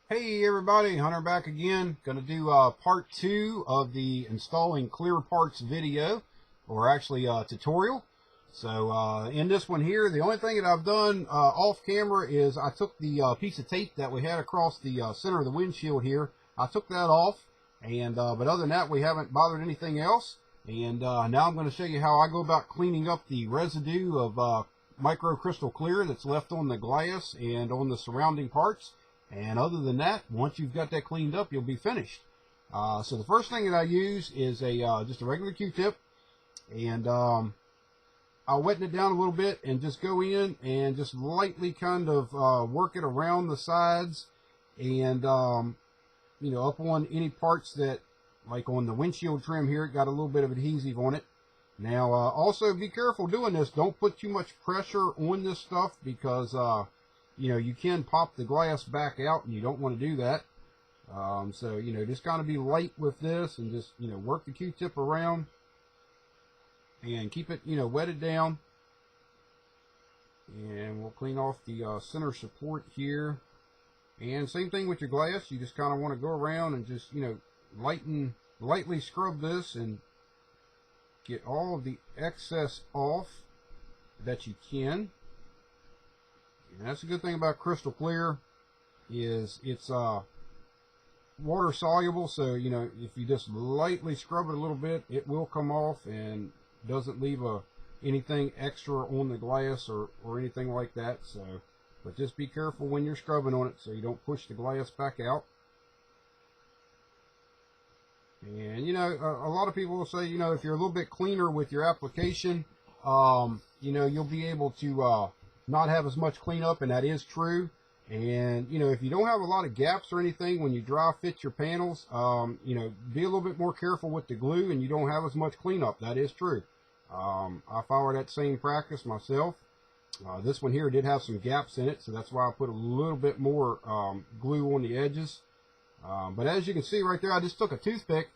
Hey everybody, Hunter back again. Going to do part 2 of the installing clear parts video, or actually tutorial. So in this one here, the only thing that I've done off camera is I took the piece of tape that we had across the center of the windshield here. I took that off, and but other than that, we haven't bothered anything else. And now I'm going to show you how I go about cleaning up the residue of micro crystal clear that's left on the glass and on the surrounding parts. And other than that, once you've got that cleaned up, you'll be finished. So the first thing that I use is just a regular Q-tip, and I'll wet it down a little bit and just go in and just lightly kind of work it around the sides and you know, up on any parts that, like on the windshield trim here, it got a little bit of adhesive on it. Now also be careful doing this. Don't put too much pressure on this stuff because you know, you can pop the glass back out, and you don't want to do that. So, you know, just kind of be light with this and just, you know, work the Q-tip around and keep it, you know, wetted down. And we'll clean off the center support here. And same thing with your glass. You just kind of want to go around and just, you know, lightly scrub this and get all of the excess off that you can. And that's a good thing about crystal clear, is it's water soluble, so you know, if you just lightly scrub it a little bit, it will come off and doesn't leave anything extra on the glass or anything like that. So, but just be careful when you're scrubbing on it so you don't push the glass back out. And you know, a lot of people will say, you know, if you're a little bit cleaner with your application, you know, you'll be able to not have as much cleanup, and that is true. And you know, if you don't have a lot of gaps or anything when you dry fit your panels, you know, be a little bit more careful with the glue, and you don't have as much cleanup. That is true. I follow that same practice myself. This one here did have some gaps in it, so that's why I put a little bit more glue on the edges. But as you can see right there, I just took a toothpick,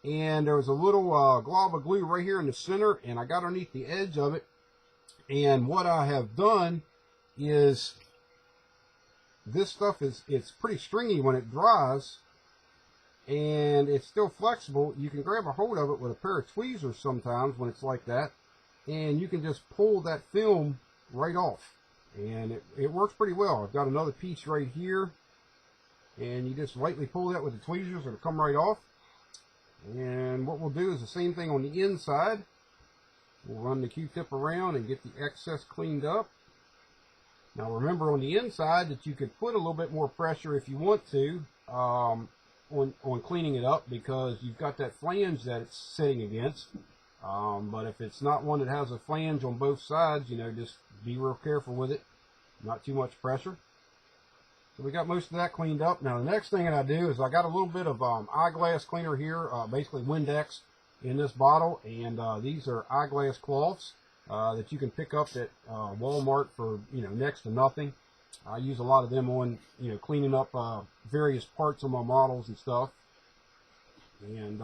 and there was a little glob of glue right here in the center, and I got underneath the edge of it. And what I have done is, this stuff it's pretty stringy when it dries, and it's still flexible. You can grab a hold of it with a pair of tweezers sometimes when it's like that, and you can just pull that film right off, and it works pretty well. I've got another piece right here, and you just lightly pull that with the tweezers, it'll come right off. And what we'll do is the same thing on the inside. We'll run the Q-tip around and get the excess cleaned up. Now remember on the inside that you could put a little bit more pressure if you want to on cleaning it up, because you've got that flange that it's sitting against. But if it's not one that has a flange on both sides, you know, just be real careful with it. Not too much pressure. So we got most of that cleaned up. Now the next thing that I do is I got a little bit of eyeglass cleaner here, basically Windex, in this bottle, and these are eyeglass cloths that you can pick up at Walmart for, you know, next to nothing. I use a lot of them on, you know, cleaning up various parts of my models and stuff. And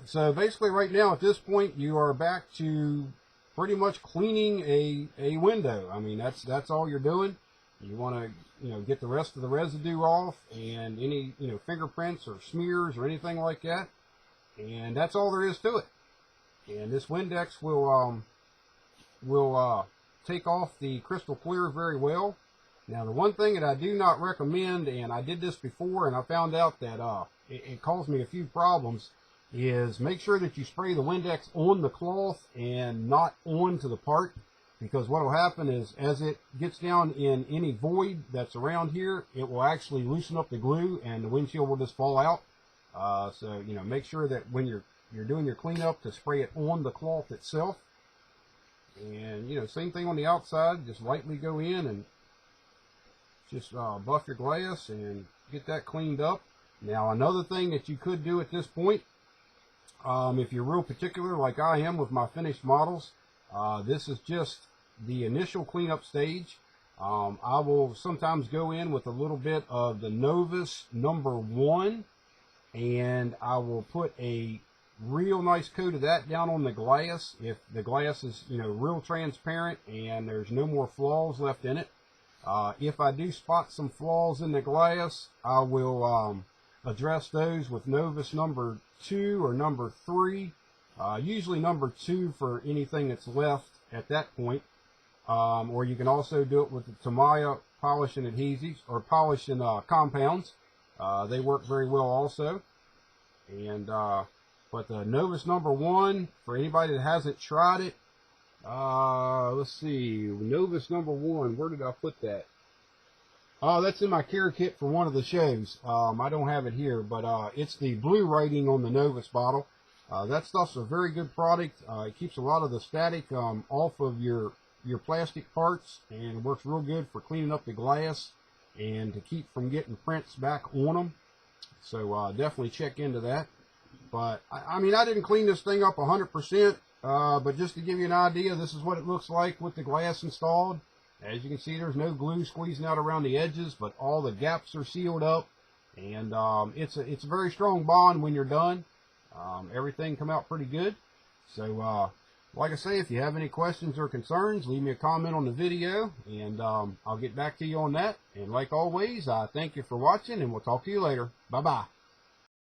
so basically right now at this point you are back to pretty much cleaning a window. I mean, that's all you're doing. You want to, you know, get the rest of the residue off and any, you know, fingerprints or smears or anything like that. And that's all there is to it. And this Windex will take off the crystal clear very well. Now the one thing that I do not recommend, and I did this before and I found out that it caused me a few problems, is make sure that you spray the Windex on the cloth and not onto the part, because what will happen is as it gets down in any void that's around here, it will actually loosen up the glue and the windshield will just fall out. So, you know, make sure that when you're doing your cleanup to spray it on the cloth itself. And, you know, same thing on the outside. Just lightly go in and just buff your glass and get that cleaned up. Now, another thing that you could do at this point, if you're real particular like I am with my finished models, this is just the initial cleanup stage. I will sometimes go in with a little bit of the Novus #1, and I will put a real nice coat of that down on the glass. If the glass is, you know, real transparent and there's no more flaws left in it, If I do spot some flaws in the glass, I will address those with Novus number 2 or number 3. Usually number 2 for anything that's left at that point. Or you can also do it with the Tamiya polish and adhesives, or polish and compounds. They work very well also. And but the Novus number 1, for anybody that hasn't tried it, let's see, Novus number 1, where did I put that? Oh, that's in my care kit for one of the shows. I don't have it here, but it's the blue rating on the Novus bottle. That stuff's a very good product. It keeps a lot of the static off of your plastic parts, and works real good for cleaning up the glass and to keep from getting prints back on them. So definitely check into that. But I mean, I didn't clean this thing up 100%, but just to give you an idea, this is what it looks like with the glass installed. As you can see, there's no glue squeezing out around the edges, but all the gaps are sealed up, and it's a very strong bond when you're done. Everything come out pretty good. So like I say, if you have any questions or concerns, leave me a comment on the video, and I'll get back to you on that. And like always, I thank you for watching, and we'll talk to you later. Bye-bye.